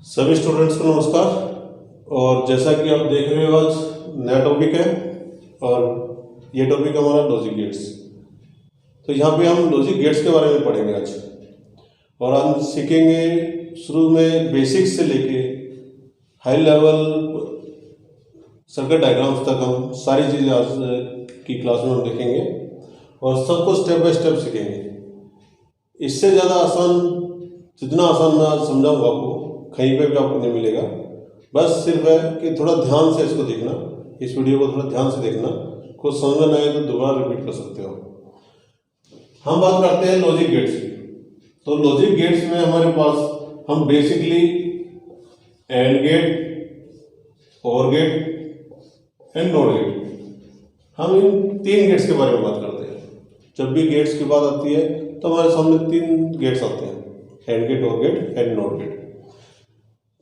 सभी स्टूडेंट्स को नमस्कार। और जैसा कि आप देख रहे हो आज नया टॉपिक है और ये टॉपिक हमारा लॉजिक गेट्स। तो यहाँ पे हम लॉजिक गेट्स के बारे में पढ़ेंगे आज और हम सीखेंगे शुरू में बेसिक्स से लेके हाई लेवल सर्किट डायग्राम्स तक हम सारी चीज़ें आज की क्लास में हम देखेंगे और सबको स्टेप बाय स्टेप सीखेंगे। इससे ज़्यादा आसान, जितना आसान मैं आज समझाऊंगा आपको कहीं पे भी आपको नहीं मिलेगा। बस सिर्फ है कि थोड़ा ध्यान से इसको देखना, इस वीडियो को थोड़ा ध्यान से देखना, कुछ समझ में आए तो दोबारा रिपीट कर सकते हो। हम बात करते हैं लॉजिक गेट्स की। तो लॉजिक गेट्स में हमारे पास हम basically and gate, OR gate and not gate, हम इन तीन गेट्स के बारे में बात करते हैं। जब भी गेट्स की बात आती है तो हमारे सामने तीन गेट्स आते हैं, and gate, OR gate and not gate.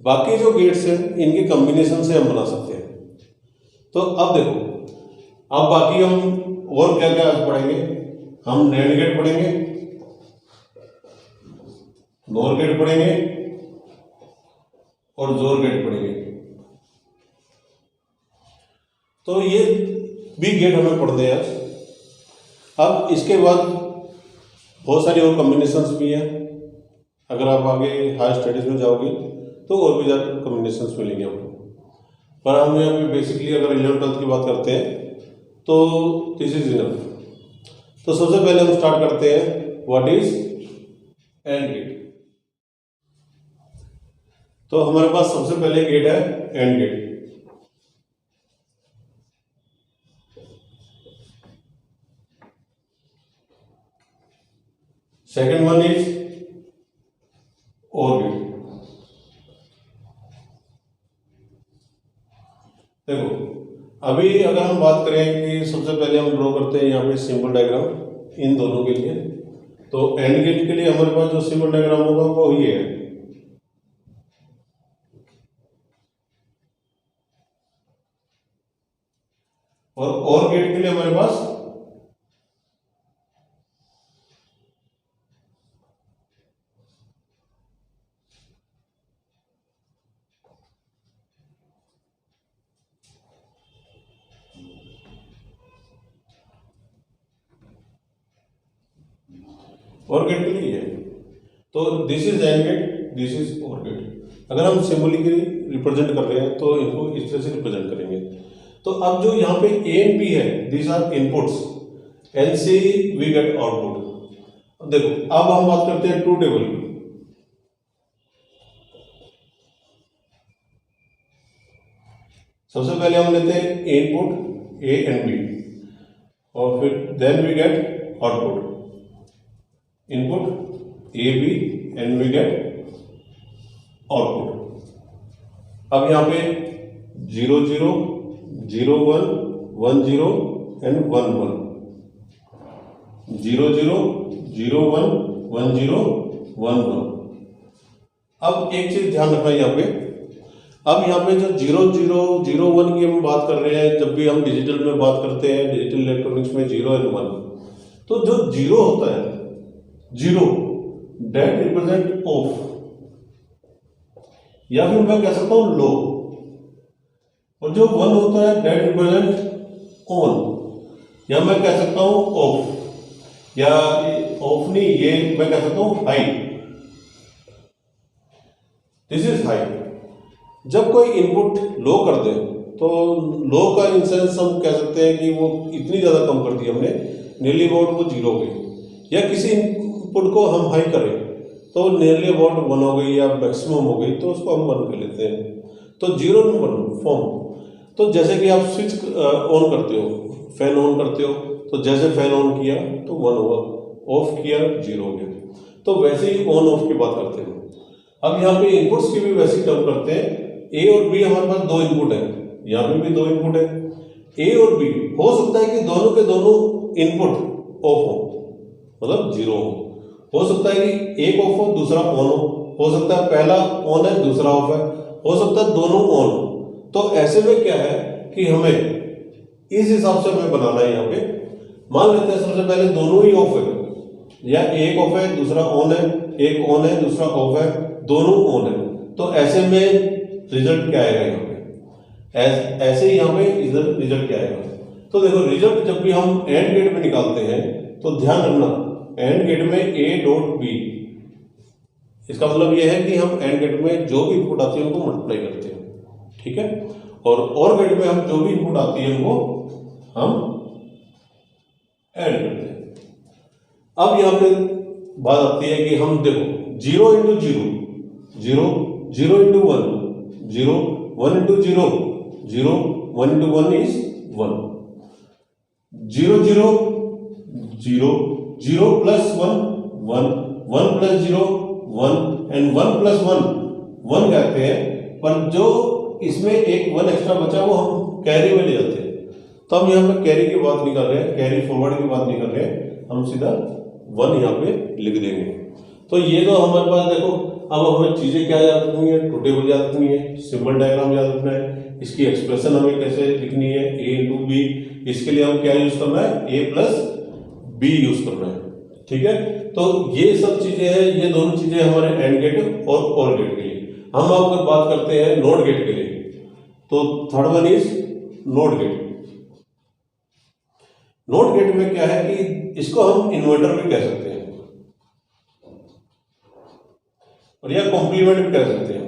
बाकी जो गेट्स हैं इनके कॉम्बिनेशन से हम बना सकते हैं। तो अब देखो, अब बाकी हम और क्या क्या आज पढ़ेंगे। हम नैंड गेट पढ़ेंगे, नॉर गेट पढ़ेंगे और जोर गेट पढ़ेंगे। तो ये भी गेट हमें पढ़ने हैं आज। अब इसके बाद बहुत सारी और कॉम्बिनेशंस भी हैं। अगर आप आगे हायर स्टडीज में जाओगे तो और भी ज़्यादा कॉम्बिनेशंस मिलेंगे आपको, पर हम यहाँ पे बेसिकली अगर 11th-12th की बात करते हैं तो दिस इज इनफ। तो सबसे पहले हम स्टार्ट करते हैं व्हाट इज एंड गेट। तो हमारे पास सबसे पहले गेट है AND gate. Second one is OR gate. देखो, अभी अगर हम बात करें कि सबसे पहले हम ड्रॉ करते हैं यहाँ पे सिंबल डायग्राम इन दोनों के लिए। तो एंड गेट के लिए हमारे पास जो सिंबल डायग्राम होगा वो ये है। और गेट के लिए हमारे पास और गेट के लिए है। तो this is AND gate, this is OR gate. अगर हम सिंबॉलिकली रिप्रेजेंट कर रहे हैं तो इनको इस तरह से रिप्रेजेंट करेंगे। तो अब जो यहाँ पे ए एंड बी है, these are inputs, and C we get output. अब देखो, अब हम बात करते हैं ट्रूथ टेबल की। सबसे पहले हम लेते हैं इनपुट ए एंड बी और फिर then we get output. Input A B and we get output. अब यहाँ पे 0 0 0 1 1 0 एंड 1 1, 0 0 0 1 1 0 1 1। अब एक चीज ध्यान रखना यहाँ पे, अब यहाँ पे जो 0 0 0 1 की हम बात कर रहे हैं, जब भी हम डिजिटल में बात करते हैं, डिजिटल इलेक्ट्रॉनिक्स में 0 एंड 1, तो जो 0 होता है, 0 डेट रिप्रेजेंट ऑफ, या फिर मैं कह सकता हूं लो, और जो 1 होता है डेट रिप्रेजेंट ऑन, या मैं कह सकता हूं ऑफ, या ऑफ नहीं, ये मैं कह सकता हूं हाई। This is high. जब कोई इनपुट लो कर दे तो लो का इन सेंस हम कह सकते हैं कि वो इतनी ज्यादा कम कर दी हमने, नियरली अबाउट वो 0 हो गई। या किसी इनपुट को हम हाई करें तो नियरली अबाउट 1 हो गई या मैक्सिमम हो गई, तो उसको हम 1 कर लेते हैं। तो 0 और 1 फॉर्म। तो जैसे कि आप स्विच ऑन करते हो, फैन ऑन करते हो, तो जैसे फैन ऑन किया तो 1 हुआ, ऑफ किया 0 हो गया। तो वैसे ही ऑन ऑफ की बात करते हैं। अब यहाँ पे इनपुट्स की भी वैसे ही टर्म करते हैं। ए और बी हमारे पास 2 इनपुट है, यहाँ पे भी 2 इनपुट है। ए और बी हो सकता है कि दोनों के दोनों इनपुट ऑफ मतलब 0 हो सकता है कि एक ऑफ हो दूसरा ऑन हो सकता है पहला ऑन है दूसरा ऑफ है, हो सकता है दोनों ऑन हो। तो ऐसे में क्या है कि हमें इस हिसाब से हमें बनाना है। यहाँ पे मान लेते हैं सबसे पहले दोनों ही ऑफ है, या एक ऑफ है दूसरा ऑन है, एक ऑन है दूसरा ऑफ है, दोनों ऑन है, तो ऐसे में रिजल्ट क्या आएगा यहाँ पे, ऐसे ही यहाँ पे इधर रिजल्ट क्या आएगा। तो देखो रिजल्ट जब भी हम एंड गेट में निकालते हैं तो ध्यान रखना एंड गेट में ए डॉट बी, इसका मतलब यह है कि हम एंड गेट में जो भी इनपुट आती है उनको मल्टीप्लाई करते हैं, ठीक है। और गेट में हम जो भी इनपुट आती है उनको हम ऐड करते हैं। अब यहाँ पे बात आती है कि हम देखो 0 into 0 0, 0 into 1 0, 1 into 0 0, 1 into 1 is 1, 0 0 0, 0 plus 1 1, 1 plus 0 1 and 1 plus 1 1 कहते हैं, पर जो इसमें एक 1 एक्स्ट्रा बचा वो हम कैरी में ले जाते हैं। तो हम यहाँ पे कैरी की बात नहीं कर रहे हैं, कैरी फॉरवर्ड की बात नहीं कर रहे हैं, हम सीधा 1 यहाँ पे लिख देंगे। तो ये तो हमारे पास देखो अब हमें चीजें क्या याद रखनी है, ट्रू टेबल याद रखनी है, सिंबल डायग्राम याद रखना है, इसकी एक्सप्रेशन हमें कैसे लिखनी है ए इंटू बी, इसके लिए हम क्या यूज करना है ए प्लस बी यूज करना है, ठीक है। तो ये सब चीजें हैं, ये दोनों चीजें हमारे एंड गेट और गेट के लिए। हम अगर बात करते हैं नोट गेट के लिए, तो third one is NOT gate. NOT gate में क्या है कि इसको हम इन्वर्टर भी कह सकते हैं और या कॉम्प्लीमेंट भी कह सकते हैं।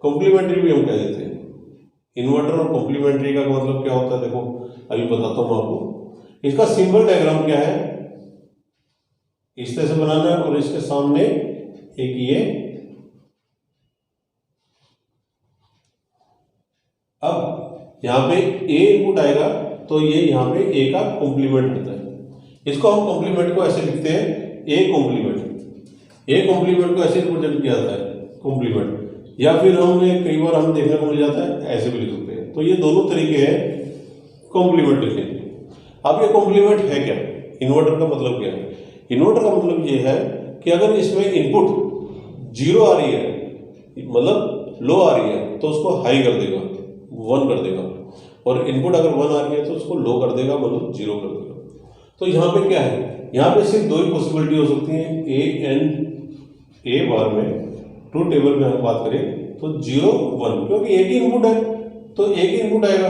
कॉम्प्लीमेंट्री भी हम कह देते हैं। इन्वर्टर और कॉम्प्लीमेंट्री का मतलब क्या होता है, देखो अभी बताता हूं आपको। इसका सिंबल डायग्राम क्या है, इस तरह से बनाना है और इसके सामने एक ये, अब यहां पे ए इनपुट आएगा तो ये यहां पे ए का कॉम्प्लीमेंट होता है। इसको हम कॉम्प्लीमेंट को ऐसे लिखते हैं ए कॉम्प्लीमेंट। ए कॉम्प्लीमेंट को ऐसे रिप्रेजेंट किया जाता है कॉम्प्लीमेंट, या फिर हमें कई बार हम देखने को मिल जाता है ऐसे भी लिख सकते हैं। तो ये दोनों तरीके हैं कॉम्प्लीमेंट लिखने के। अब ये कॉम्प्लीमेंट है क्या, इन्वर्टर का मतलब क्या है? इन्वर्टर का मतलब ये है कि अगर इसमें इनपुट 0 आ रही है, मतलब लो आ रही है, तो उसको हाई कर देगा, 1 कर देगा, और इनपुट अगर 1 आ रही है तो उसको लो कर देगा, मतलब 0 कर देगा। तो यहाँ पे क्या है, यहाँ पे सिर्फ 2 ही पॉसिबिलिटी हो सकती है, ए बार में ट्रू टेबल में हम बात करें तो 0 1, क्योंकि एक ही इनपुट है तो एक ही इनपुट आएगा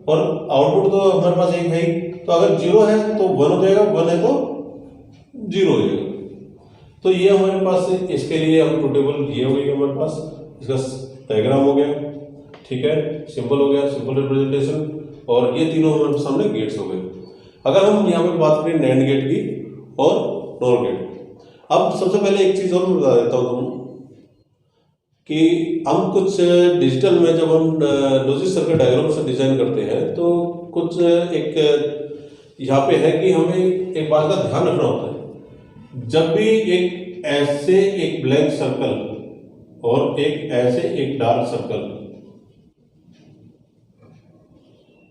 और आउटपुट तो हमारे पास एक है ही। तो अगर 0 है तो 1 हो जाएगा, 1 है तो 0 हो जाएगा। तो ये हमारे पास, इसके लिए हम ट्रू टेबल ये हो गई हमारे पास, इसका डायग्राम हो गया, ठीक है, सिंबल हो गया, सिंपल रिप्रेजेंटेशन, और ये तीनों हमारे सामने गेट्स हो गए। अगर हम यहाँ पे बात करें नैंड गेट की और नॉर गेट, अब सबसे पहले एक चीज और बता देता हूँ तुम कि हम कुछ डिजिटल में जब हम लॉजिक सर्किट डायग्राम से डिजाइन करते हैं तो कुछ एक यहाँ पे है कि हमें एक बात का ध्यान रखना होता है। जब भी एक ऐसे एक ब्लैंक सर्कल और एक ऐसे एक डार्क सर्कल,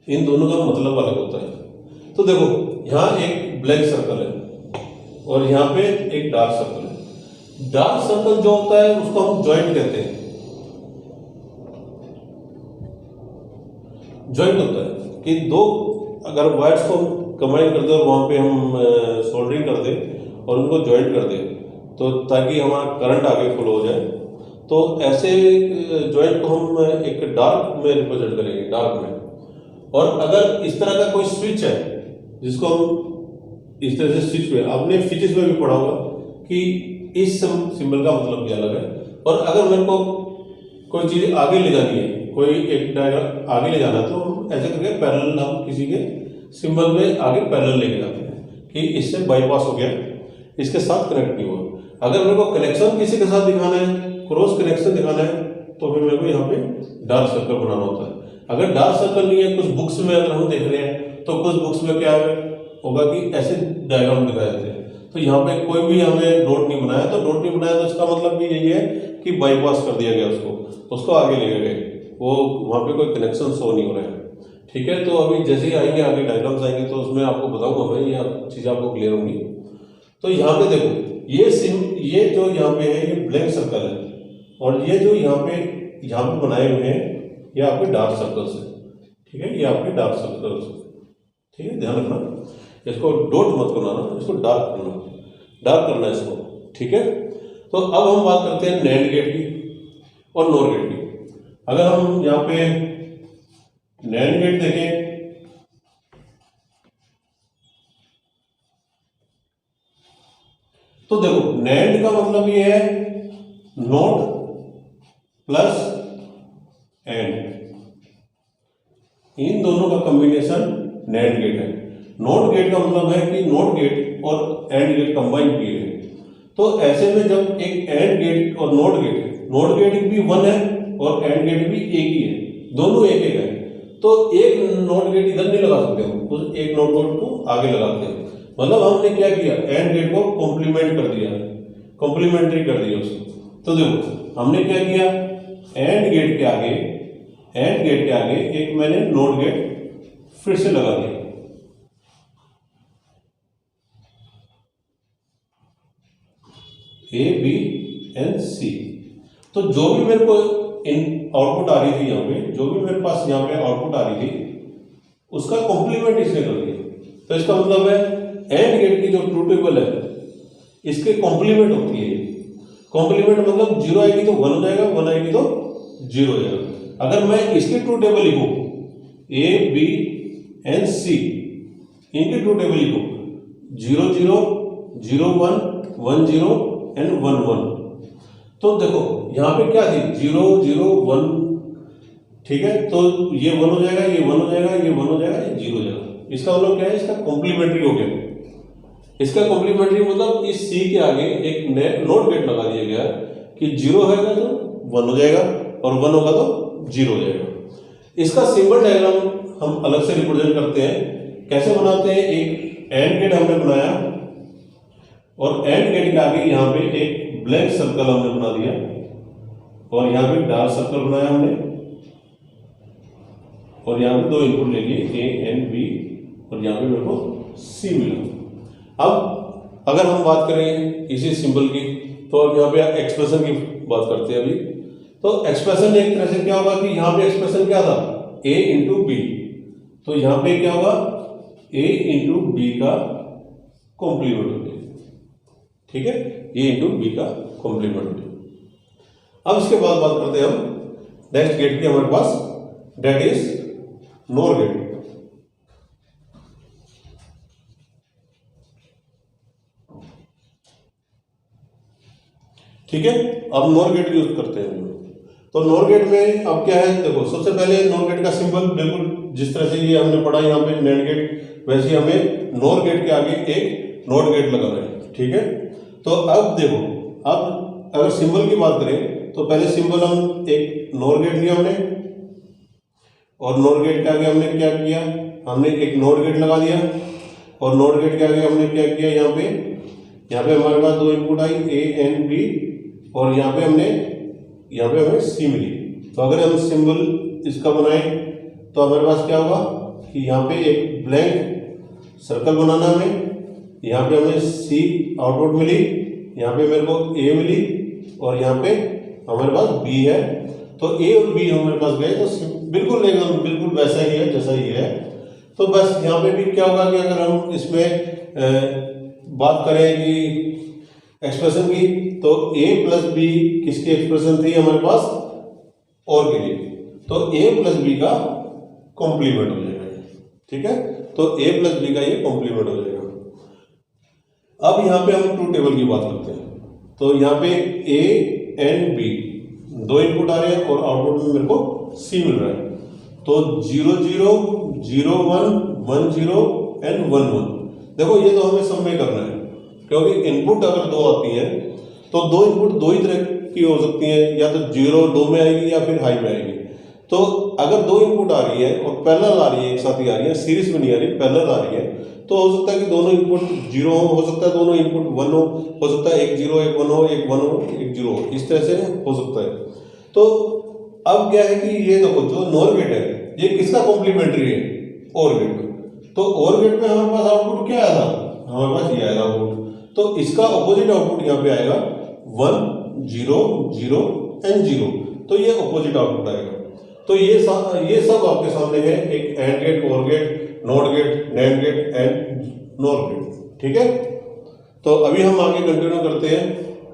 इन दोनों का मतलब अलग होता है। तो देखो यहाँ एक ब्लैक सर्कल है और यहाँ पे एक डार्क सर्कल है। डार्क सर्कल जो होता है उसको हम जॉइंट कहते हैं। जॉइंट होता है कि दो अगर वायर्स को कंबाइन कर दे और वहां पे हम सोल्डरिंग कर दे और उनको जॉइंट कर दे, तो ताकि हमारा करंट आगे फ्लो हो जाए, तो ऐसे जॉइंट को हम एक डार्क में रिप्रेजेंट करेंगे, डार्क में। और अगर इस तरह का कोई स्विच है जिसको हम इस तरह से स्विच में, आपने फिजिक्स में भी पढ़ा होगा कि इस सिंबल का मतलब क्या अलग है। और अगर मेरे को कोई चीज आगे ले जानी है, कोई एक डायग्राम आगे ले जाना है, तो हम ऐसे करके पैरेलल हम किसी के सिंबल में आगे पैरेलल लेके जाते हैं कि इससे बाईपास हो गया, इसके साथ कनेक्ट नहीं हुआ। अगर मेरे को कनेक्शन किसी के साथ दिखाना है, क्रॉस कनेक्शन दिखाना है, तो फिर मेरे को यहाँ पे डार्क सर्कल बनाना होता है। अगर डार्क सर्कल नहीं है, कुछ बुक्स में अगर हम देख रहे हैं तो कुछ बुक्स में क्या होगा कि ऐसे डायग्राम दिखाए जाते हैं। तो यहाँ पे कोई भी हमें डॉट नहीं बनाया, तो डॉट नहीं बनाया तो इसका मतलब भी यही है कि बाईपास कर दिया गया, उसको आगे ले गए, वो वहाँ पे कोई कनेक्शन शो नहीं हो रहा है, ठीक है। तो अभी जैसे ही आएंगे आगे डायग्राम्स आएंगे तो उसमें आपको बताऊंगा मैं, ये चीज़ आपको क्लियर होंगी। तो यहाँ पे देखो ये जो यहाँ पे है ये ब्लैंक सर्कल है, और ये जो यहाँ पे बनाए हुए हैं ये आपके डार्क सर्कल्स है, ठीक है, ये आपके डार्क सर्कल्स है, ठीक है। ध्यान रखना, इसको डॉट मत बनाना, इसको डार्क करना इसको, ठीक है। तो अब हम बात करते हैं नैंड गेट की और नॉर गेट की। अगर हम यहाँ पे नैंड गेट देखें तो देखो नैंड का मतलब ये है नॉट प्लस एंड, इन दोनों का कॉम्बिनेशन नैंड गेट है। नॉट गेट का मतलब है कि नॉट गेट और एंड गेट कंबाइन किए गए। तो ऐसे में जब एक एंड गेट और नॉट गेट भी वन है और एंड गेट भी एक ही है, दोनों एक एक है, तो एक नॉट गेट इधर नहीं लगा सकते हम, तो एक नॉट गेट को आगे लगाते हैं। मतलब हमने क्या किया, एंड गेट को कॉम्प्लीमेंट कर दिया, कॉम्प्लीमेंट्री कर दिया उसको। तो देखो हमने क्या किया, एंड गेट के आगे एक मैंने नॉट गेट फिर से लगा दिया। ए बी एंड सी। तो जो भी मेरे को इन आउटपुट आ रही थी यहाँ पे, जो भी मेरे पास यहाँ पे आउटपुट आ रही थी उसका कॉम्प्लीमेंट इसने कर दिया। तो इसका मतलब है एंड गेट की जो ट्रूथ टेबल है इसके कॉम्प्लीमेंट होती है। कॉम्प्लीमेंट मतलब 0 आएगी तो 1 हो जाएगा, 1 आएगी तो 0 हो जाएगा। अगर मैं इसकी ट्रूथ टेबल लिखूं, ए बी एंड सी, इनकी ट्रूथ टेबल लिखूं 0 0 0 1 1 0 एंड 1 1, तो देखो यहाँ पे क्या थी 0 0 1, ठीक है। तो ये 1 हो जाएगा, ये 1 हो जाएगा, ये 1 हो जाएगा, ये 0 हो जाएगा। इसका मतलब क्या है, इसका कॉम्प्लीमेंट्री हो गया। इसका कॉम्प्लीमेंट्री मतलब इस सी के आगे एक नॉट गेट लगा दिया गया कि 0 है तो 1 हो जाएगा और 1 होगा तो 0 हो जाएगा। इसका सिंबल डायग्राम हम अलग से रिप्रेजेंट करते हैं। कैसे बनाते हैं, एक एंड गेट हमने बनाया और एंड गेट के आगे यहाँ पे एक ब्लैंक सर्कल हमने बना दिया और यहाँ पे डार्क सर्कल बनाया हमने और यहाँ पे 2 इनपुट ले लिए ए एंड बी और यहाँ पे मेरे को सी मिला। अब अगर हम बात करें इसी सिंबल की, तो अब यहाँ पे एक्सप्रेशन की बात करते हैं अभी। तो एक्सप्रेशन एक तरह से क्या होगा कि यहाँ पे एक्सप्रेशन क्या था, a इंटू बी, तो यहाँ पे क्या होगा a इंटू बी का कॉम्प्लीमेंट हो गया, ठीक है, a इंटू बी का कॉम्प्लीमेंट हो गया। अब इसके बाद बात करते हैं हम नेक्स्ट गेट की हमारे पास, दैट इज नॉर गेट। ठीक है, अब नॉर गेट यूज करते हैं। तो नॉर गेट में अब क्या है, देखो सबसे पहले नॉर गेट का सिंबल बिल्कुल जिस तरह से ये हमने पढ़ा यहाँ पे नैंड गेट, वैसे हमें नॉर गेट के आगे एक नॉट गेट लगाना है, ठीक है। तो अब देखो, अब अगर सिंबल की बात करें तो पहले सिंबल हम एक नॉर गेट लिया हमने और नॉर गेट के आगे हमने क्या किया, हमने एक नॉट गेट लगा दिया और नॉट गेट के आगे हमने क्या किया, यहाँ पे हमारे पास 2 input I A and B और यहाँ पे हमें सी मिली। तो अगर हम सिंबल इसका बनाएं तो हमारे पास क्या होगा कि यहाँ पे एक ब्लैंक सर्कल बनाना हमें, यहाँ पे हमें सी आउटपुट मिली, यहाँ पे मेरे को ए मिली और यहाँ पे हमारे पास बी है। तो ए और बी हमारे पास गए तो बिल्कुल वैसा ही है जैसा ये है। तो बस यहाँ पे भी क्या होगा कि अगर हम इसमें बात करें कि एक्सप्रेशन की, तो a प्लस बी किसकी एक्सप्रेशन थी हमारे पास, और के लिए, तो a प्लस बी का कॉम्प्लीमेंट हो जाएगा, ठीक है। तो a प्लस बी का ये कॉम्प्लीमेंट हो जाएगा। अब यहाँ पे हम ट्रूथ टेबल की बात करते हैं। तो यहाँ पे a एंड b 2 इनपुट आ रहे हैं और आउटपुट में मेरे को c मिल रहा है। तो 0 0 0 1 1 0 एंड 1 1, देखो ये तो हमें सब में करना है क्योंकि इनपुट अगर 2 आती है तो 2 इनपुट 2 ही तरह की हो सकती है, या तो 0 2 में आएगी या फिर हाई में आएगी। तो अगर 2 इनपुट आ रही है और पैरेलल आ रही है, एक साथ ही आ रही है, सीरीज में नहीं आ रही, पैरेलल आ रही है, तो हो सकता है कि दोनों इनपुट 0 हो सकता है दोनों इनपुट 1 हो सकता है एक 0 एक 1 हो, एक 1 हो एक 0 हो, इस तरह से हो सकता है। तो अब क्या है कि ये देखो जो नॉर गेट है ये किसका कॉम्प्लीमेंट्री है, और गेट में। तो और गेट में हमारे पास आउटपुट क्या आया था, हमारे पास ये आएगा आउटपुट। तो इसका ऑपोजिट आउटपुट यहाँ पे आएगा 1 0 0 एंड 0, तो ये ऑपोजिट आउटपुट आएगा। तो ये सब आपके सामने है, एक AND gate, OR gate, NOT gate, NAND gate and NOR gate, ठीक है। तो अभी हम आगे कंटिन्यू करते हैं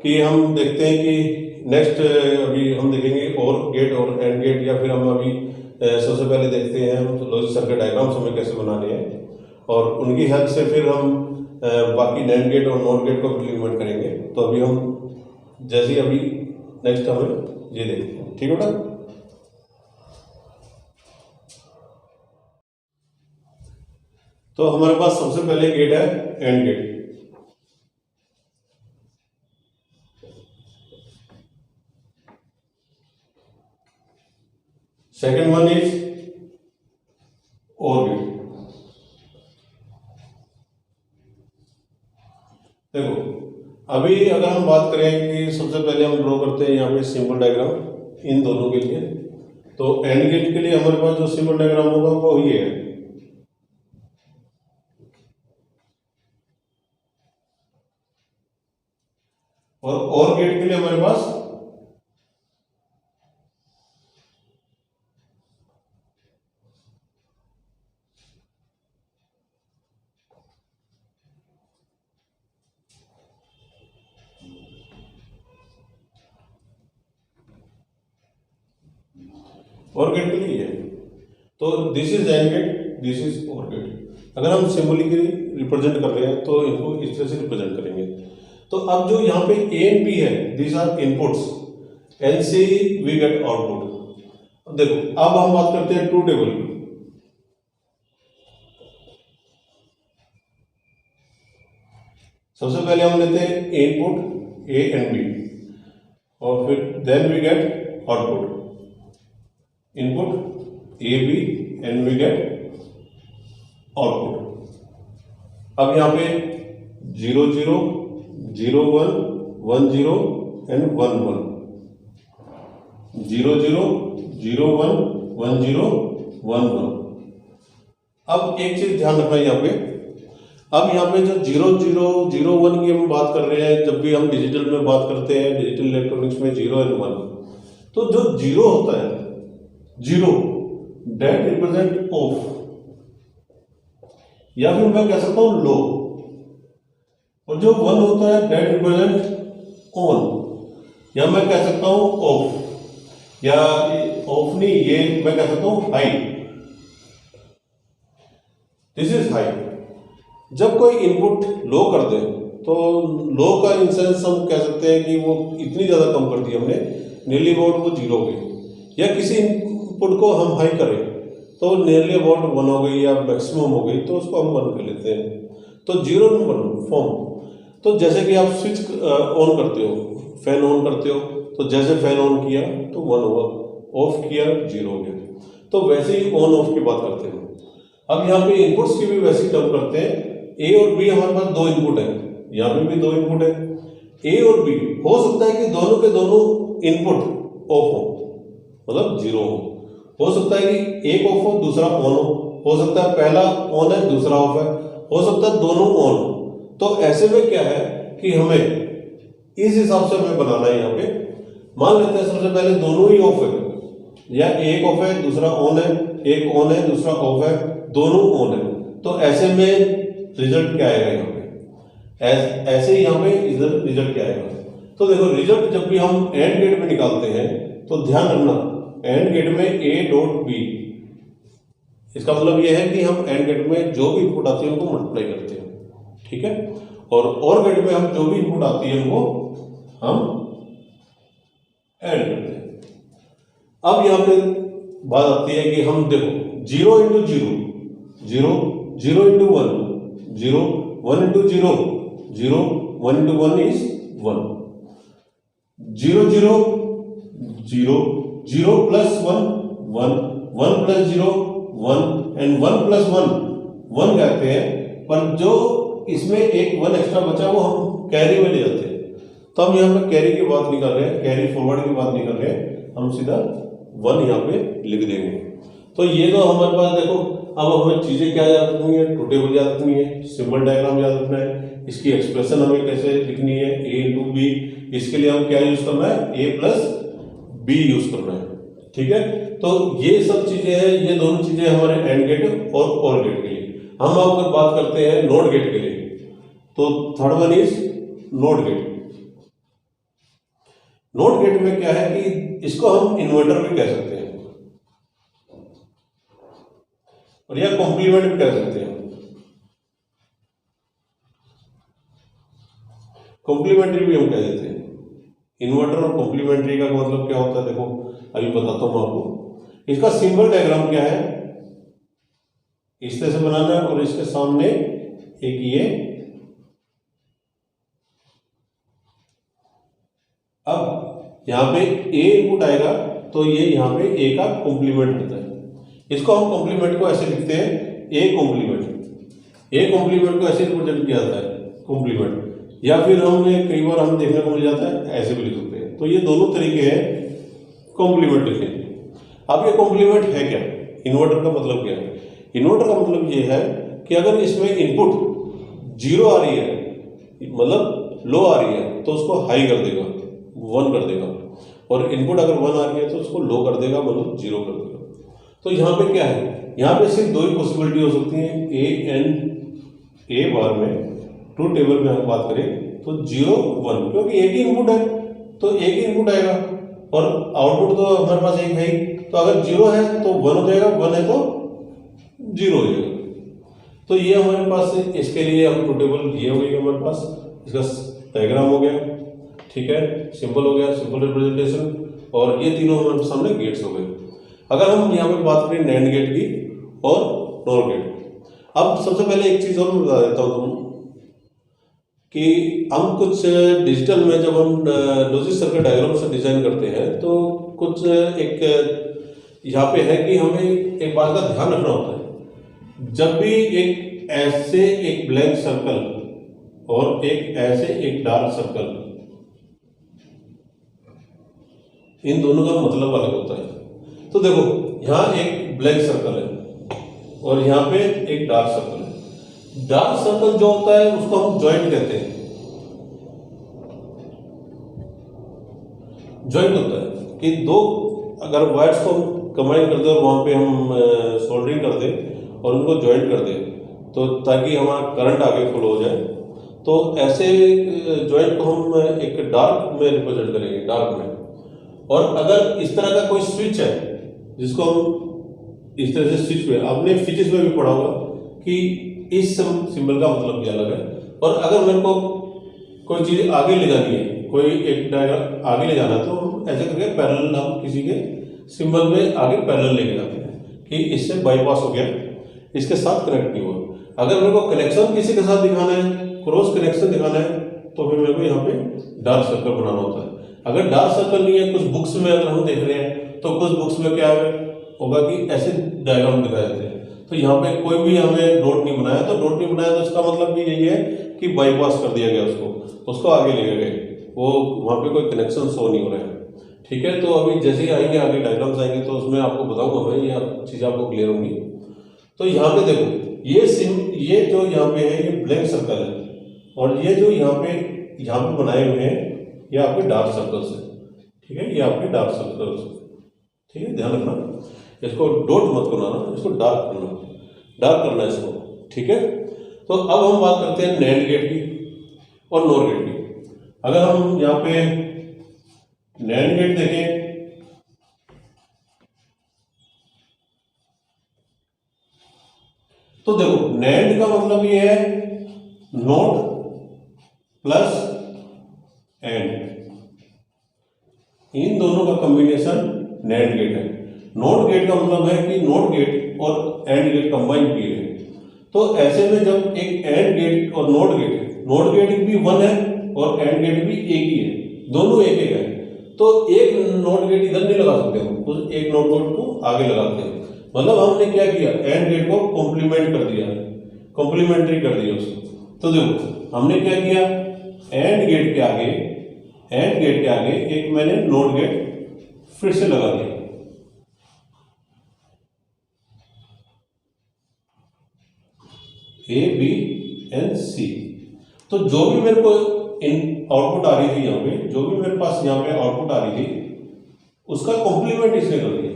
कि हम देखते हैं कि नेक्स्ट अभी हम देखेंगे और गेट और एंड गेट, या फिर हम अभी सबसे पहले देखते हैं हम लॉजिक सर्किट डायग्राम्स हमें कैसे बनाने हैं और उनकी हेल्प से फिर हम बाकी नैंड गेट और नॉट गेट को इम्प्लीमेंट करेंगे। तो अभी हम जैसे ही अभी नेक्स्ट हमें ये देखते हैं, ठीक है बेटा। तो हमारे पास सबसे पहले गेट है AND gate. Second one is OR gate. देखो अभी अगर हम बात करें कि सबसे पहले हम ड्रॉ करते हैं यहाँ पे सिंबल डायग्राम इन दोनों के लिए। तो एंड गेट के लिए हमारे पास जो सिंबल डायग्राम होगा वो ये है। और गेट के लिए हमारे पास और गेट के लिए है। तो this is AND gate, this is OR gate. अगर हम सिंबलिकली रिप्रेजेंट कर रहे हैं तो इनको इस तरह से रिप्रेजेंट करेंगे। तो अब जो यहाँ पे ए एंड बी है, दीज आर इनपुट्स, एंड से वी गेट आउटपुट। अब देखो अब हम बात करते हैं ट्रू टेबल की। सबसे पहले हम लेते हैं इनपुट ए एंड बी और फिर then we get output. Input A B and we get output. अब यहाँ पे 0 0 0 1 1 0 एंड 1 1, 0 0 0 1 1 0 1 1। अब एक चीज ध्यान रखना यहाँ पे, अब यहाँ पे जो 0 0 0 1 की हम बात कर रहे हैं, जब भी हम डिजिटल में बात करते हैं, डिजिटल इलेक्ट्रॉनिक्स में 0 एंड 1, तो जो 0 होता है, 0 डेट रिप्रेजेंट ऑफ, या फिर मैं कह सकता हूं लो, और जो 1 होता है डेट रिप्रेजेंट ऑन, या मैं कह सकता हूं ऑफ, या ऑफ नहीं, ये मैं कह सकता हूं हाई। This is high. जब कोई इनपुट लो कर दे तो लो का इन सेंस हम कह सकते हैं कि वो इतनी ज्यादा कम कर दी हमने, नियरली अबाउट वो 0 हो गई। या किसी इनपुट को हम हाई करें तो नियरली अबाउट 1 हो गई या मैक्सिमम हो गई, तो उसको हम 1 कर लेते हैं। तो 0 1 फॉर्म। तो जैसे कि आप स्विच ऑन करते हो, फैन ऑन करते हो, तो जैसे फैन ऑन किया तो 1 हुआ, ऑफ किया 0 हो गया। तो वैसे ही ऑन ऑफ की बात करते हैं। अब यहाँ पे इनपुट्स की भी वैसे ही टर्म करते हैं। ए और बी हमारे पास 2 इनपुट है, यहाँ पे भी 2 इनपुट है। ए और बी हो सकता है कि दोनों के दोनों इनपुट ऑफ मतलब 0 हो सकता है कि एक ऑफ हो दूसरा ऑन हो सकता है पहला ऑन है दूसरा ऑफ है, हो सकता है दोनों ऑन हो। तो ऐसे में क्या है कि हमें इस हिसाब से हमें बनाना है। यहाँ पे मान लेते हैं सबसे पहले दोनों ही ऑफ है, या एक ऑफ है दूसरा ऑन है, एक ऑन है दूसरा ऑफ है, दोनों ऑन है। तो ऐसे में रिजल्ट क्या आएगा यहाँ पे, ऐसे ही यहाँ पे इधर रिजल्ट क्या आएगा। तो देखो रिजल्ट जब भी हम एंड गेट में निकालते हैं तो ध्यान रखना, एंड गेट में ए डॉट बी, इसका मतलब यह है कि हम एंड गेट में जो भी इनपुट आती है उनको मल्टीप्लाई करते हैं, ठीक है। और गेट में हम जो भी इनपुट आती है उनको हम ऐड करते हैं। अब यहाँ पे बात आती है कि हम देखो 0 into 0 0, 0 into 1 0, 1 into 0 0, 1 into 1 is 1, 0 0 0, 0 plus 1 1, 1 plus 0 1 and 1 plus 1 1 कहते हैं। पर जो इसमें एक 1 एक्स्ट्रा बचा वो हम कैरी में ले जाते हैं। तो हम यहाँ पे कैरी की बात नहीं कर रहे हैं, कैरी फॉरवर्ड की बात नहीं कर रहे हैं, हम सीधा 1 यहाँ पे लिख देंगे। तो ये तो हमारे पास देखो, अब हमें चीजें क्या याद रखनी है, ट्रू टेबल याद रखनी है, सिंबल डायग्राम याद रखना है, इसकी एक्सप्रेशन हमें कैसे लिखनी है, ए इंटू बी, इसके लिए हम क्या यूज करना है, ए प्लस बी यूज करना है, ठीक है। तो ये सब चीजें हैं, ये दोनों चीजें हमारे एंड गेट और गेट के लिए। हम अगर बात करते हैं नॉट गेट के लिए, तो third one is not gate. NOT gate में क्या है कि इसको हम इन्वर्टर भी कह सकते हैं और या कॉम्प्लीमेंट भी कह सकते हैं। कॉम्प्लीमेंट्री भी हम कह देते हैं। इन्वर्टर और कॉम्प्लीमेंट्री का मतलब क्या होता है, देखो अभी बताता हूं आपको। इसका सिंबल डायग्राम क्या है, इस तरह से बनाना है और इसके सामने एक ये, अब यहां पे ए इनपुट आएगा तो ये यहां पे ए का कॉम्प्लीमेंट होता है। इसको हम कॉम्प्लीमेंट को ऐसे लिखते हैं ए कॉम्प्लीमेंट। ए कॉम्प्लीमेंट को ऐसे रिप्रेजेंट किया जाता है कॉम्प्लीमेंट, या फिर हमें कई बार हम देखने को मिल जाता है ऐसे भी लिख सकते हैं। तो ये दोनों तरीके हैं कॉम्प्लीमेंट लिखने के। अब ये कॉम्प्लीमेंट है क्या, इन्वर्टर का मतलब क्या है? इन्वर्टर का मतलब ये है कि अगर इसमें इनपुट 0 आ रही है, मतलब लो आ रही है, तो उसको हाई कर देगा, 1 कर देगा, और इनपुट अगर 1 आ रही है तो उसको लो कर देगा, मतलब 0 कर देगा। तो यहाँ पे क्या है, यहाँ पे सिर्फ 2 ही पॉसिबिलिटी हो सकती है, ए बार में ट्रूथ टेबल में हम बात करें तो 0 1, क्योंकि एक ही इनपुट है तो एक ही इनपुट आएगा और आउटपुट तो हमारे पास एक है ही। तो अगर 0 है तो 1 हो जाएगा, 1 है तो 0 हो जाएगा। तो ये हमारे पास, इसके लिए हम ट्रूथ टेबल ये हो गई हमारे पास, इसका डायग्राम हो गया, ठीक है, सिंबल हो गया, सिंपल रिप्रेजेंटेशन, और ये तीनों हमारे सामने गेट्स हो गए। अगर हम यहाँ पे बात करें नैंड गेट की और नॉर गेट, अब सबसे पहले एक चीज और बता देता हूँ तुम कि हम कुछ डिजिटल में जब हम लॉजिक सर्किट डायग्राम से डिजाइन करते हैं तो कुछ एक यहाँ पे है कि हमें एक बात का ध्यान रखना होता है। जब भी एक ऐसे एक ब्लैंक सर्कल और एक ऐसे एक डार्क सर्कल, इन दोनों का मतलब अलग होता है। तो देखो यहाँ एक ब्लैंक सर्कल है और यहाँ पे एक डार्क सर्कल है। डार्क सर्कल जो होता है उसको हम जॉइंट कहते हैं। जॉइंट होता है कि दो अगर वायर्स को हम कंबाइन कर दे और वहां पे हम सोल्डरिंग कर दे और उनको जॉइंट कर दे तो ताकि हमारा करंट आगे फ्लो हो जाए, तो ऐसे जॉइंट को हम एक डार्क में रिप्रेजेंट करेंगे, डार्क में। और अगर इस तरह का कोई स्विच है जिसको हम इस तरह से स्विच में, आपने फिजिक्स में भी पढ़ा होगा कि इस सिंबल का मतलब क्या अलग है। और अगर मेरे को कोई चीज आगे ले जानी है, कोई एक डायग्राम आगे ले जाना है, तो हम ऐसे करके पैरेलल हम किसी के सिंबल में आगे पैरेलल लेके जाते हैं कि इससे बाईपास हो गया, इसके साथ कनेक्ट नहीं हुआ। अगर मेरे को कनेक्शन किसी के साथ दिखाना है, क्रॉस कनेक्शन दिखाना है, तो फिर मेरे को यहाँ पे डार्क सर्कल बनाना होता है। अगर डार्क सर्कल नहीं है, कुछ बुक्स में अगर हम देख रहे हैं तो कुछ बुक्स में क्या होगा कि ऐसे डायग्राम दिखाए जाते हैं। तो यहाँ पे कोई भी हमें डॉट नहीं बनाया, तो डॉट नहीं बनाया तो इसका मतलब भी यही है कि बाईपास कर दिया गया, उसको आगे ले गए, वो वहाँ पे कोई कनेक्शन शो नहीं हो रहा है। ठीक है, तो अभी जैसे ही आएंगे आगे डायग्राम्स आएंगे तो उसमें आपको बताऊंगा मैं, ये चीज़ आपको क्लियर होंगी। तो यहाँ पे देखो ये जो यहाँ पे है ये ब्लैंक सर्कल है, और ये जो यहाँ पे बनाए हुए हैं ये आपके डार्क सर्कल्स है। ठीक है, ये आपके डार्क सर्कल्स, ठीक है, ध्यान रखना, इसको डॉट मत बनाना, इसको डार्क करना इसको। ठीक है, तो अब हम बात करते हैं नैंड गेट की और नॉर गेट की। अगर हम यहाँ पे नैंड गेट देखें तो देखो नैंड का मतलब ये है नॉट प्लस एंड, इन दोनों का कॉम्बिनेशन नैंड गेट है। नॉट गेट का मतलब है कि नॉट गेट और एंड गेट कंबाइन किए गए। तो ऐसे में जब एक एंड गेट और नॉट गेट भी 1 है और एंड गेट भी एक ही है, दोनों एक है, तो एक नॉट गेट इधर नहीं लगा सकते हम, उस एक नॉट गेट को आगे लगाते हैं। मतलब हमने क्या किया, एंड गेट को कॉम्प्लीमेंट कर दिया, कॉम्प्लीमेंट्री कर दिया उसको। तो देखो हमने क्या किया, एंड गेट के आगे एक मैंने नॉट गेट फिर से लगा दिया। ए बी एंड सी, तो जो भी मेरे को इन आउटपुट आ रही थी, यहाँ पे जो भी मेरे पास यहाँ पे आउटपुट आ रही थी उसका कॉम्प्लीमेंट इसने कर दिया।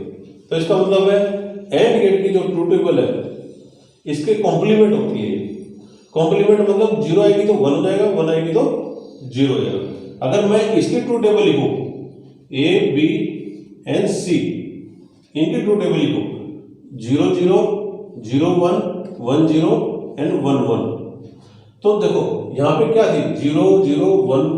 तो इसका मतलब है एंड गेट की जो ट्रूथ टेबल है इसके कॉम्प्लीमेंट होती है। कॉम्प्लीमेंट मतलब 0 आएगी तो 1 हो जाएगा, 1 आएगी तो 0 हो जाएगा। अगर मैं इसकी ट्रूथ टेबल लिखूं ए बी एंड सी, इनके ट्रू टेबल लिखो 0 0 0 1 1 0 एंड 1 1। तो देखो यहाँ पे क्या थी 0 0 1,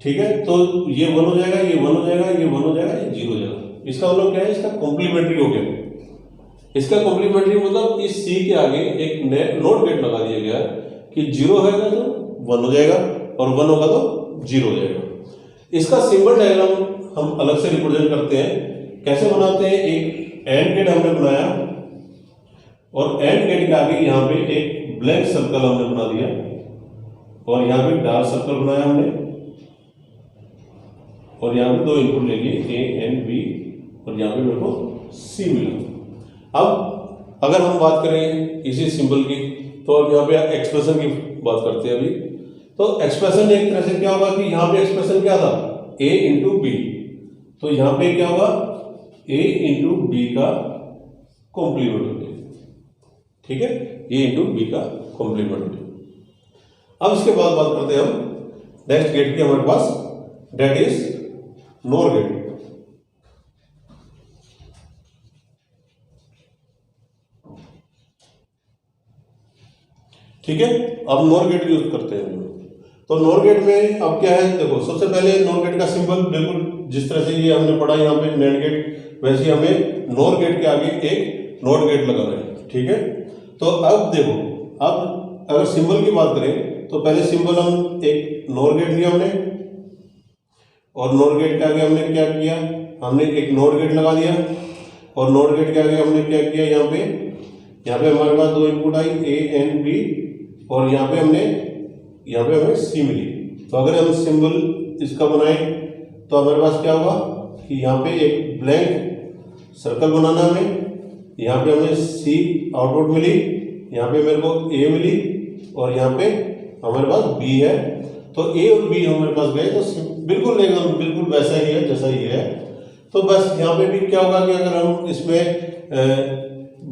ठीक है, तो ये 1 हो जाएगा, ये 1 हो जाएगा, ये 1 हो जाएगा, ये 0 हो जाएगा। इसका मतलब क्या है, इसका कॉम्प्लीमेंट्री हो गया। इसका कॉम्प्लीमेंट्री मतलब इस सी के आगे एक नोट गेट लगा दिया गया कि 0 है तो 1 हो जाएगा और 1 होगा तो 0 हो जाएगा। इसका सिंबल डायग्राम हम अलग से रिप्रेजेंट करते हैं। कैसे बनाते हैं, एक एंड गेट हमने बनाया और एंड गेट के आगे यहाँ पे एक ब्लैंक सर्कल हमने बना दिया और यहाँ पे डार्क सर्कल बनाया हमने और यहाँ पे 2 इनपुट ले लिए ए एंड बी और यहाँ पे मेरे को सी मिला। अब अगर हम बात करें इसी सिंबल की, तो अब यहाँ पे एक्सप्रेशन की बात करते हैं अभी। तो एक्सप्रेशन एक तरह से क्या होगा कि यहाँ पे एक्सप्रेशन क्या था, a इंटू बी, तो यहाँ पे क्या होगा a इंटू बी का कॉम्प्लीमेंट हो गया, ठीक है, a इंटू बी का कॉम्प्लीमेंट हो गया। अब इसके बाद बात करते हैं हम नेक्स्ट गेट की, हमारे पास डेट इज नोर गेट। ठीक है, अब नोर गेट यूज करते हैं। तो नोर गेट में अब क्या है, देखो सबसे पहले नोर गेट का सिंबल बिल्कुल जिस तरह से ये हमने पढ़ा यहाँ पे नैंड गेट, वैसे हमें नोर गेट के आगे एक नोट गेट लगाना है, ठीक है। तो अब देखो, अब अगर सिंबल की बात करें तो पहले सिंबल हम एक नोर गेट लिया हमने और नोर गेट के आगे हमने क्या किया, हमने एक नोट गेट लगा दिया और नोट गेट के आगे हमने क्या किया, यहाँ पे हमारे पास 2 input I A and B और यहाँ पे हमें सी मिली। तो अगर हम सिंबल इसका बनाएं तो हमारे पास क्या होगा कि यहाँ पे एक ब्लैंक सर्कल बनाना हमें, यहाँ पे हमें सी आउटपुट मिली, यहाँ पे मेरे को ए मिली और यहाँ पे हमारे पास बी है। तो ए और बी हमारे पास गए तो बिल्कुल बिल्कुल वैसा ही है जैसा ये है। तो बस यहाँ पे भी क्या होगा कि अगर हम इसमें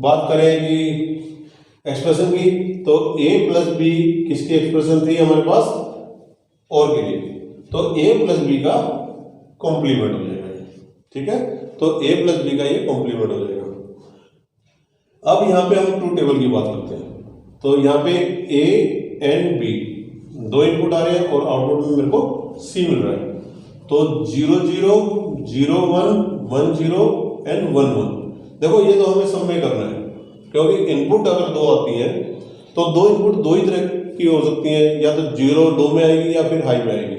बात करें कि एक्सप्रेशन की, तो a प्लस बी किसकी एक्सप्रेशन थी हमारे पास, और के लिए, तो a प्लस बी का कॉम्प्लीमेंट हो जाएगा, ठीक है। तो a प्लस बी का ये कॉम्प्लीमेंट हो जाएगा। अब यहाँ पे हम ट्रू टेबल की बात करते हैं। तो यहाँ पे a एंड b 2 इनपुट आ रहे हैं और आउटपुट में मेरे को c मिल रहा है। तो 0 0 0 1 1 0 एंड 1 1। देखो ये तो हमें सब में करना है, क्योंकि इनपुट अगर 2 आती है तो 2 इनपुट 2 ही तरह की हो सकती हैं, या तो 0 लो में आएगी या फिर हाई में आएगी।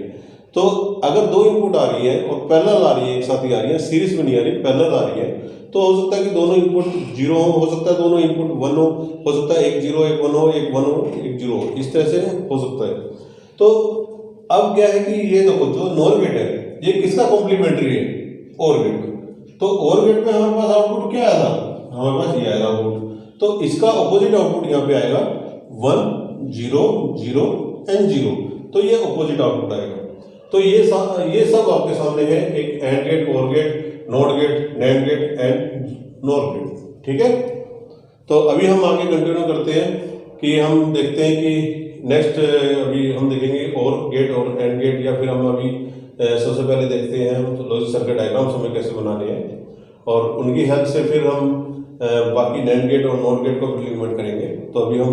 तो अगर 2 इनपुट आ रही है और पैरेलल आ रही है, एक साथ ही आ रही है, सीरीज में नहीं आ रही, पैरेलल आ रही है, तो हो सकता है कि दोनों इनपुट 0 हो सकता है दोनों इनपुट 1 हो सकता है एक 0 एक 1 हो, एक 1 हो एक 0 हो, इस तरह से हो सकता है। तो अब क्या है कि ये देखो जो नोर गेट है ये किसका कॉम्प्लीमेंट्री है, और गेट। तो और गेट में हमारे पास आउटपुट क्या आया था, हमारे पास ये आएगा आउटपुट। तो इसका ऑपोजिट आउटपुट यहाँ पे आएगा 1 0 0 एंड 0। तो ये ऑपोजिट आउटपुट आएगा। तो ये सब आपके सामने है, एक AND gate, OR gate, NOT gate, NAND gate and NOR gate, ठीक है। तो अभी हम आगे कंटिन्यू करते हैं कि हम देखते हैं कि नेक्स्ट अभी हम देखेंगे और गेट और एंड गेट, या फिर हम अभी सबसे पहले देखते हैं हम लॉजिक सर्किट डायग्राम्स हमें कैसे बनाने हैं और उनकी हेल्प से फिर हम बाकी नैंड गेट और नॉट गेट को इम्प्लीमेंट करेंगे। तो अभी हम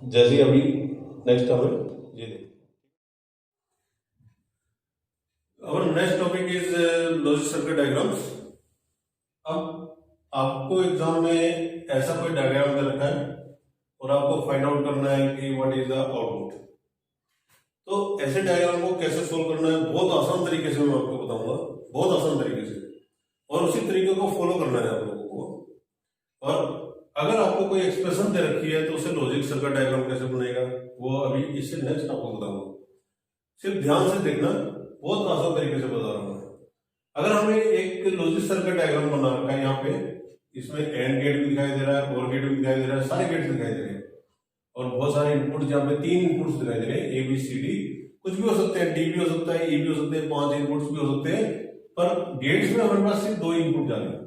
जैसे अभी नेक्स्ट हमें ये देखें। और next topic is logic circuit diagrams. अब आपको एग्जाम में ऐसा कोई डायग्राम दे रखा है और आपको फाइंड आउट करना है कि व्हाट इज द आउटपुट। तो ऐसे डायग्राम को कैसे सोल्व करना है, बहुत आसान तरीके से मैं आपको बताऊंगा, बहुत आसान तरीके से, और उसी तरीके को फॉलो करना है आप लोगों को। और अगर आपको कोई एक्सप्रेशन दे रखी है तो उसे लॉजिक सर्किट डायग्राम कैसे बनेगा वो अभी इससे नेक्स्ट आपको बताऊंगा। सिर्फ ध्यान से देखना, बहुत आसान तरीके से बता रहा हूं। अगर हमें एक लॉजिक सर्किट डायग्राम बना रखा है, यहाँ पे इसमें एंड गेट भी दिखाई दे रहा है, और गेट भी दिखाई दे रहा है, सारे गेट दिखाई दे रहे हैं और बहुत सारे इनपुट, जहाँ पे 3 इनपुट्स दिखाई दे रहे हैं, ए बी सी डी, कुछ भी हो सकते हैं, डी भी हो सकता है, ई भी हो सकते हैं, 5 इनपुट्स भी हो सकते हैं, पर गेट्स में हमारे पास सिर्फ 2 इनपुट जा रहे हैं,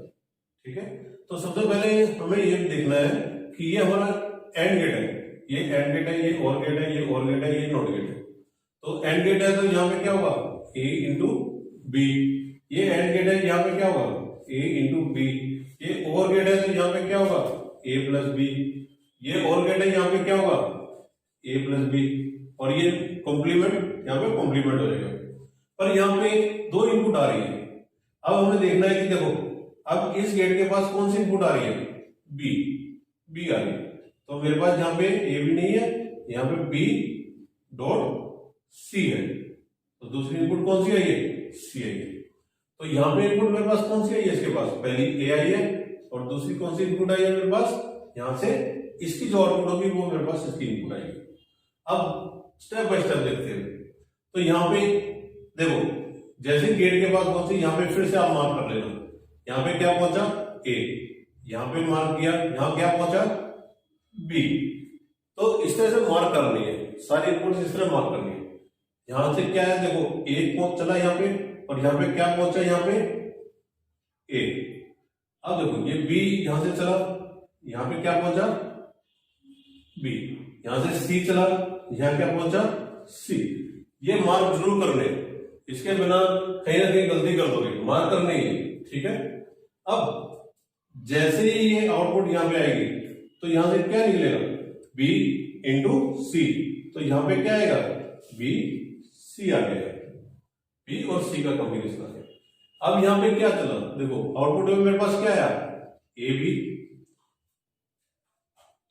ठीक है। तो सबसे पहले हमें ये देखना है कि ये हमारा एंड गेट है, ये एंड गेट है, ये और गेट है, ये और गेट है, ये नॉट गेट है। तो एंड गेट है तो यहाँ पे क्या होगा, ए इंटू बी, ये एंड गेट है, यहाँ पे क्या होगा ए इंटू बी, ये और गेट है तो यहाँ पे क्या होगा ए प्लस बी, ये और गेट है यहाँ पे क्या होगा ए प्लस बी, और ये कॉम्प्लीमेंट यहाँ पे कॉम्प्लीमेंट हो जाएगा। पर यहाँ पे दो इनपुट आ रही है, अब हमें देखना है कि देखो अब इस गेट के पास कौन सी इनपुट आ रही है बी आ रही है, तो मेरे पास यहाँ पे ए भी नहीं है, यहाँ पे बी डॉट सी है, तो दूसरी इनपुट कौन सी आई है सी आई है। तो यहाँ पे इनपुट मेरे पास कौन सी आई है, इसके पास पहली ए आई है और दूसरी कौन सी इनपुट आई है मेरे पास, यहाँ से इसकी जो आउटपुट होगी वो मेरे पास इसकी इनपुट आएगी। अब स्टेप बाय स्टेप देखते हैं। तो यहाँ पे देखो जैसे गेट के पास पहुंचे, यहाँ पे फिर से आप मार्क कर लेना, यहाँ पे क्या पहुंचा ए, यहाँ पे मार्क किया, यहाँ क्या पहुंचा बी, तो इस तरह से मार्क करनी है, सारी इनपुट इस तरह मार्क करनी है। यहां से क्या है देखो ए पहुंच चला यहाँ पे, और यहाँ पे क्या पहुंचा यहाँ पे ए। अब देखो ये बी यहां से चला, यहाँ पे क्या पहुंचा बी, यहां से सी चला, यहाँ क्या पहुंचा सी। ये मार्क जरूर करने, इसके बिना कहीं ना कहीं गलती कर दोगे, मार्क करने ही, ठीक है। अब जैसे ही ये आउटपुट यहाँ पे आएगी तो यहां से क्या निकलेगा बी इंटू सी, तो यहाँ पे क्या आएगा बी सी आ गया, बी और सी का कॉम्बिनेशन आ गया। अब यहाँ पे क्या चला देखो आउटपुट में मेरे पास क्या आया ए बी,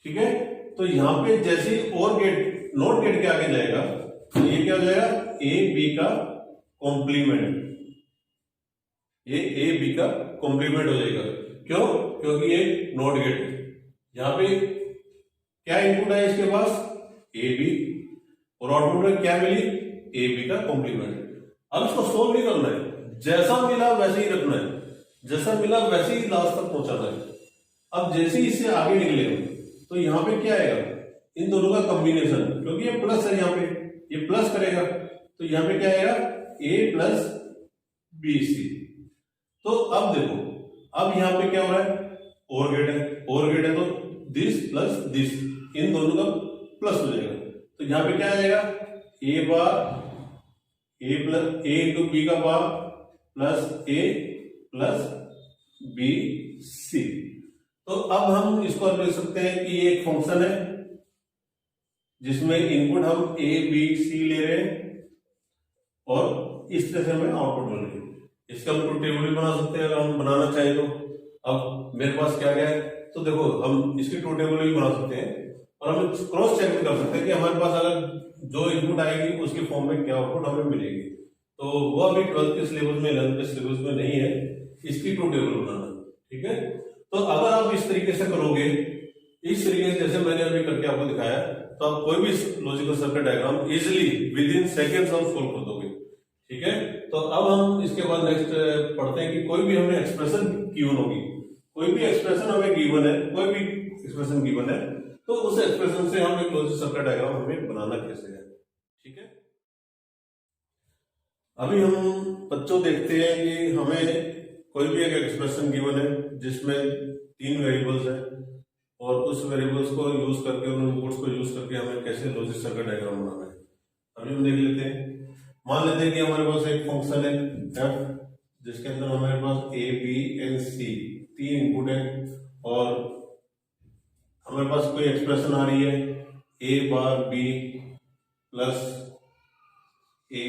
ठीक है। तो यहाँ पे जैसे और गेट नॉट गेट के आगे जाएगा तो ये क्या हो जाएगा ए बी का कॉम्प्लीमेंट, ये ए बी का कॉम्प्लीमेंट हो जाएगा। क्यों? क्योंकि ये नॉट गेट है। यहाँ पे क्या इनपुट है इसके पास ए बी, और आउटपुट में क्या मिली ए बी का कॉम्प्लीमेंट। अब इसको सोल्व नहीं करना है, जैसा मिला वैसे ही रखना है, जैसा मिला वैसे ही लास्ट तक पहुंचाना है। अब जैसे ही इससे आगे निकले तो यहाँ पे क्या आएगा इन दोनों का कॉम्बिनेशन, क्योंकि ये प्लस है, यहाँ पे ये प्लस करेगा तो यहाँ पे क्या आएगा ए प्लस बी सी। तो अब देखो अब यहाँ पे क्या हो रहा है और गेट है, और गेट है तो दिस प्लस दिस, इन दोनों का प्लस हो जाएगा। तो यहाँ पे क्या आ जाएगा ए बार ए प्लस ए इंटू बी का बार प्लस ए प्लस बी सी। तो अब हम इसको लिख सकते हैं कि ये एक फंक्शन है जिसमें इनपुट हम ए बी सी ले रहे हैं और इस तरह से हमें आउटपुट मिल रही है। इसका हम ट्रूथ टेबल भी बना सकते हैं अगर हम बनाना चाहें तो। अब मेरे पास क्या गया है तो देखो हम इसकी ट्रूथ टेबल भी बना सकते हैं और हम क्रॉस चेक भी कर सकते हैं कि हमारे पास अगर जो इनपुट आएगी उसके फॉर्म में क्या आउटपुट हमें मिलेगी। तो वो अभी 12th के सिलेबस में 11th के सिलेबस में नहीं है इसकी ट्रूथ टेबल बनाना, ठीक है। तो अगर आप इस तरीके से करोगे, इस तरीके से जैसे मैंने अभी करके आपको दिखाया, तो आप कोई भी logical circuit diagram easily with in seconds हम सोल्व कर दोगे, ठीक है। तो अब हम इसके बाद नेक्स्ट पढ़ते हैं कि कोई भी हमें एक्सप्रेशन गिवन होगी, कोई भी एक्सप्रेशन हमें गिवन है, कोई भी एक्सप्रेशन गिवन है, तो उस एक्सप्रेशन से हम एक लॉजिकल सर्किट डायग्राम हमें बनाना कैसे है, ठीक है। अभी हम बच्चों देखते हैं कि हमें कोई भी एक एक्सप्रेशन गिवन है जिसमें 3 वेरिएबल्स हैं और उस वेरिएबल्स को यूज करके, उन इनपुट्स को यूज करके हमें कैसे लॉजिकल सर्किट डायग्राम बनाना है। अभी हम देख लेते हैं। मान लेते हैं कि हमारे पास एक फंक्शन है f जिसके अंदर हमारे पास a b and c 3 input है और हमारे पास कोई एक्सप्रेशन आ रही है a bar b plus a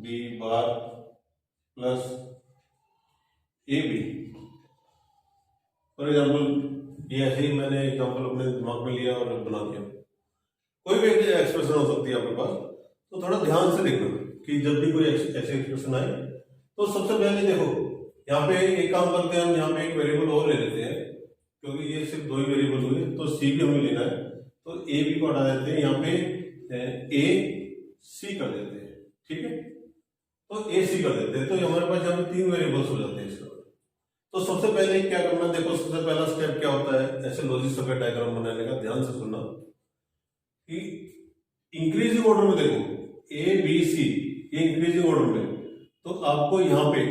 b bar plus a b। For example ये ऐसे ही मैंने एग्जाम्पल अपने दिमाग में लिया और बना दिया। कोई भी एक्सप्रेशन हो सकती है आपके पास, तो थोड़ा ध्यान से देखना कि जब भी कोई ऐसे एक्सप्रेशन आए तो सबसे पहले देखो यहाँ पे एक काम करते हैं हम, यहाँ पे एक वेरिएबल और ले लेते हैं क्योंकि ये सिर्फ 2 ही वेरिएबल हुए, तो सी भी हमें लेना है, तो ए बी को हटा देते हैं, यहाँ पे ए सी कर देते हैं, ठीक है। तो ए सी कर देते हैं तो हमारे पास यहाँ पे 3 वेरिएबल्स हो जाते हैं इसका। तो सबसे पहले क्या करना, देखो सबसे पहला स्टेप क्या होता है ऐसे लॉजिकल सर्किट डायग्राम बनाने का, ध्यान से सुनना कि इंक्रीजिंग ऑर्डर में देखो ए बी सी, ये इंक्रीजिंग ऑर्डर में, तो आपको यहाँ पे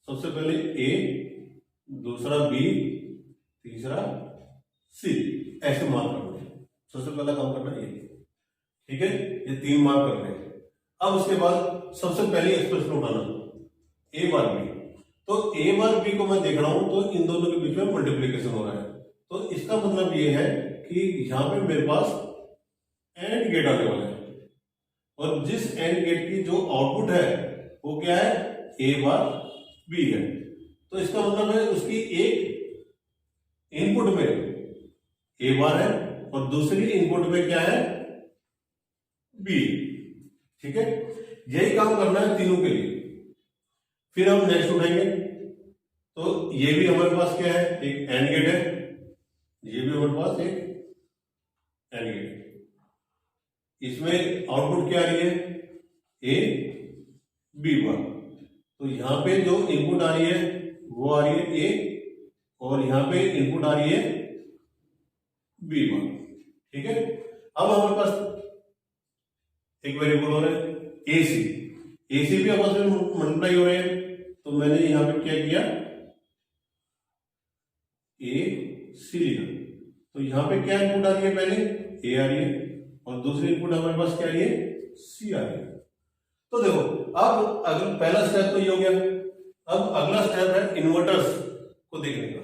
सबसे पहले ए, दूसरा बी, तीसरा सी, ऐसे मार्क करना है। सबसे पहला काम करना है ये, ठीक है, ये 3 मार्क करने हैं। अब उसके बाद सबसे पहली एक्सप्रेशन उठाना ए बार बी। तो ए बार बी को मैं देख रहा हूं तो इन दोनों के बीच में मल्टीप्लीकेशन हो रहा है, तो इसका मतलब ये है कि यहां पे मेरे पास एंड गेट आने वाला है, और जिस एंड गेट की जो आउटपुट है वो क्या है, ए बार बी है। तो इसका मतलब है उसकी एक इनपुट में ए बार है और दूसरी इनपुट में क्या है, बी। ठीक है, यही काम करना है तीनों के लिए। फिर हम नेक्स्ट उठाएंगे, तो ये भी हमारे पास क्या है, एक एंड गेट है, ये भी हमारे पास एक एंड गेट है। इसमें आउटपुट क्या आ रही है, ए बी बार। तो यहां पे जो इनपुट आ रही है वो आ रही है ए, और यहां पे इनपुट आ रही है बी बार। ठीक है, अब हमारे पास एक वेरिएबल हो रहा है ए सी, ए सी भी आपस में मल्टीप्लाई हो रहे हैं। तो मैंने यहां पे क्या किया, ए सी लिखा। तो यहां पे क्या इनपुट आ रही है, पहले ए आ रही है और दूसरी इनपुट हमारे पास क्या आ रही है, सी आ रही है। तो देखो, अब अगर पहला स्टेप तो ये हो गया, अब अगला स्टेप है इन्वर्टर्स को देखने का।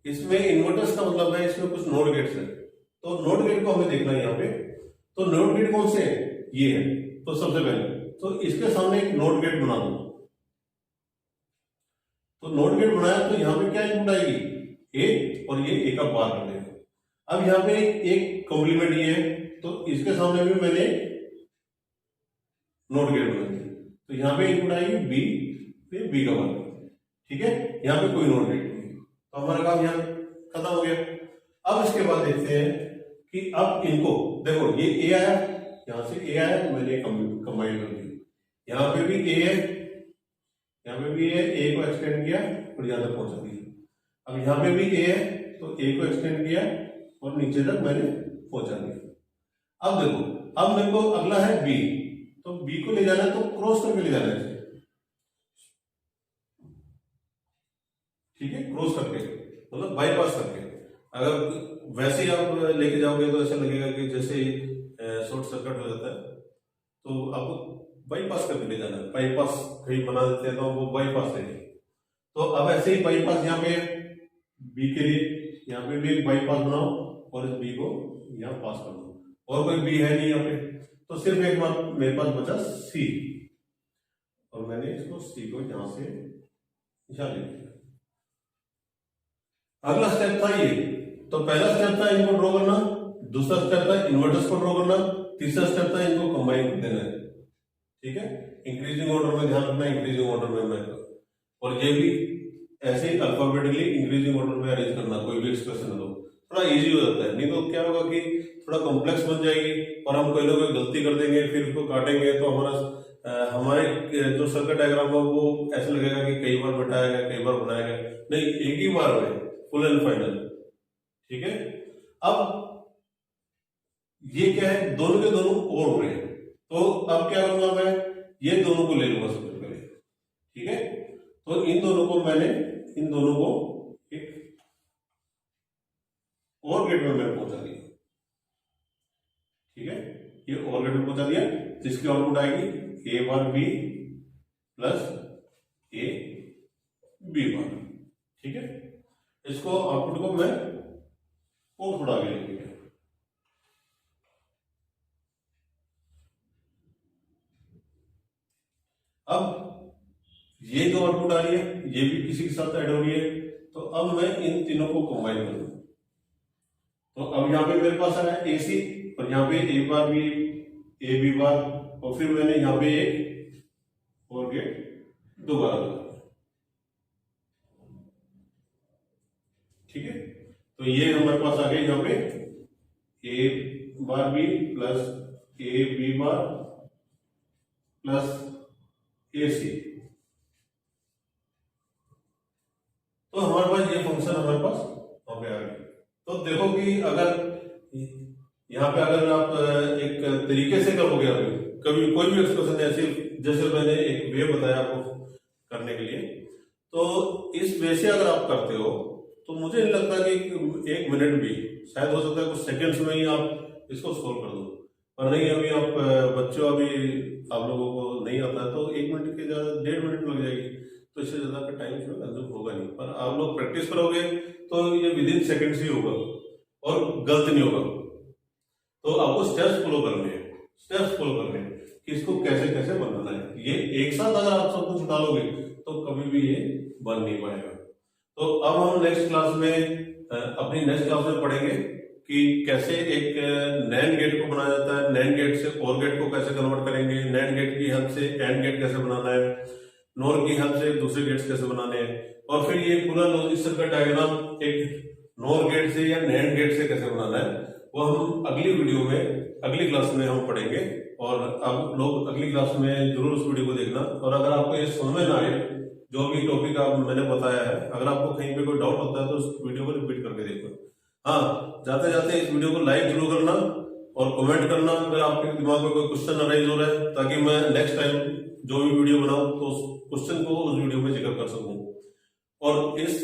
इसमें इन्वर्टर्स का मतलब है इसमें कुछ नोड गेट्स है, तो नोड गेट को हमें देखना है यहाँ पे। तो नोड गेट कौन से है, ये है। तो सबसे पहले तो इसके सामने एक नोड गेट बना दो। तो नोड गेट बनाया तो यहाँ पे क्या इनपुट आएगी, ए, और ये ए का बार कर देगा। अब यहाँ पे एक कॉम्प्लीमेंट ये है, तो इसके सामने भी मैंने नोड गेट बना दिया। तो यहाँ पे इनपुट आएगी बी, फिर बी का बार। ठीक है, यहाँ पे कोई नोड गेट नहीं, तो हमारा काम यहाँ खत्म हो गया। अब इसके बाद देखते हैं कि अब इनको देखो, ये ए आया, यहां से ए आया, मैंने कंबाइन कर दिया। यहां पे भी ए है, यहां पे भी ए को एक्सटेंड किया और यहां तक पहुंचा दिया। अब यहां पे भी ए है, तो ए को एक्सटेंड किया और नीचे तक मैंने पहुंचा दिया। अब देखो, अब मेरे को अगला है बी, तो बी को ले जाना है तो क्रॉस करके ले जाना है। ठीक है, क्रॉस करके मतलब बाईपास करके। अगर वैसे ही आप लेके जाओगे तो ऐसा लगेगा कि जैसे शॉर्ट सर्किट हो जाता है, तो आपको बाईपास करके ले जाना है। बाईपास कहीं बना देते हैं तो वो बाईपास लेंगे। तो अब ऐसे ही बाईपास यहाँ पे बी के लिए, यहाँ पे भी एक बाईपास बनाओ और इस बी को यहाँ पास कर दो, और कोई बी है नहीं यहाँ पे, तो सिर्फ एक बार मेरे पास बचा सी, और मैंने इसको सी को यहां से यहां ले लिया। अगला स्टेप था ये, तो पहला स्टेप था इनको ड्रॉ करना, दूसरा स्टेप था इन्वर्टर्स को ड्रॉ करना, तीसरा स्टेप था इनको कंबाइन कर देना है। ठीक है, इंक्रीजिंग ऑर्डर में ध्यान रखना, इंक्रीजिंग ऑर्डर में मैं, और ये भी ऐसे ही अल्फाबेटिकली इंक्रीजिंग ऑर्डर में अरेंज करना, कोई भी एक्सप्रेशन हो थोड़ा इजी हो जाता है। नहीं तो क्या होगा कि थोड़ा कॉम्प्लेक्स बन जाएगी और हम कोई ना कोई गलती कर देंगे, फिर उसको काटेंगे तो हमारे जो सर्किट डायग्राम है वो ऐसा लगेगा कि कई बार बैठाया गया, कई बार बनाया गया, नहीं, एक ही बार में फुल एंड फाइनल। ठीक है, अब ये क्या है, दोनों के दोनों और हो रहे हैं, तो अब क्या करूंगा मैं, ये दोनों को ले लूंगा सबसे पहले। ठीक है, तो इन दोनों को एक और गेट में मैंने पहुंचा दिया। ठीक है, ये और गेट में पहुंचा दिया, जिसकी आउटपुट आएगी A bar B plus A B bar. ठीक है, इसको आउटपुट को मैं और थोड़ा आगे लेके गया। अब ये जो आउटपुट आ रही है ये भी किसी के साथ ऐड हो रही है, तो अब मैं इन तीनों को कंबाइन करूं। तो अब यहां पे मेरे पास आया ए सी, और यहां पे A bar B, A B बार, और फिर मैंने यहां पे एक और गेट दोबारा लगा। ठीक है, तो ये हमारे पास आ गए यहां पे A bar B plus A B bar plus A C. तो हमारे पास ये फंक्शन हमारे पास वहां पे आ गया। तो देखो कि अगर यहाँ पे अगर आप एक तरीके से करोगे, अभी कभी कोई भी एक्सप्रेशन ऐसे जैसे मैंने एक वे बताया आपको करने के लिए, तो इस वे से अगर आप करते हो तो मुझे नहीं लगता कि एक मिनट भी, शायद हो सकता है कुछ सेकंड्स में ही आप इसको सोल्व कर दो। पर नहीं, अभी आप बच्चों, अभी आप लोगों को नहीं आता है, तो कि ज़्यादा 1.5 मिनट लग जाएगी, तो इससे ज़्यादा का टाइम इसमें कंज्यूम होगा नहीं। पर आप लोग प्रैक्टिस करोगे तो ये विदिन सेकेंड्स ही होगा और गलत नहीं होगा। तो आपको स्टेप्स फॉलो करने हैं, स्टेप्स फॉलो करने हैं कि इसको कैसे कैसे बनाना है। ये एक साथ अगर आप सब कुछ डालोगे तो कभी भी ये बन नहीं पाएगा। तो अब हम नेक्स्ट क्लास में अपनी नेक्स्ट क्लास में पढ़ेंगे कि कैसे एक नैंड गेट को बनाया जाता है, नैंड गेट से और गेट को कैसे कन्वर्ट करेंगे, नैंड गेट की हेल्प से एंड गेट कैसे बनाना है, नॉर की हेल्प से दूसरे गेट्स कैसे बनाने हैं, और फिर ये पूरा लॉजिक सर्किट डायग्राम एक नॉर गेट से या नैंड गेट से कैसे बनाना है, वो हम अगली वीडियो में अगली क्लास में हम पढ़ेंगे। और अब लोग अगली क्लास में जरूर उस वीडियो को देखना। और अगर आपको ये समझ में ना आए जो भी टॉपिक आप मैंने बताया है, अगर आपको कहीं पे कोई डाउट होता है तो उस वीडियो को रिपीट करके देखना। हाँ, जाते जाते इस वीडियो को लाइक जरूर करना और कमेंट करना अगर आपके दिमाग में कोई क्वेश्चन अराइज हो रहा है, ताकि मैं नेक्स्ट टाइम जो भी वीडियो बनाऊं तो उस क्वेश्चन को उस वीडियो में जिक्र कर सकूं। और इस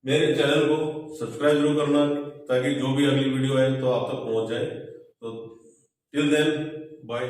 मेरे चैनल को सब्सक्राइब जरूर करना ताकि जो भी अगली वीडियो है तो आप तक पहुंच जाए। तो टिल देन बाय।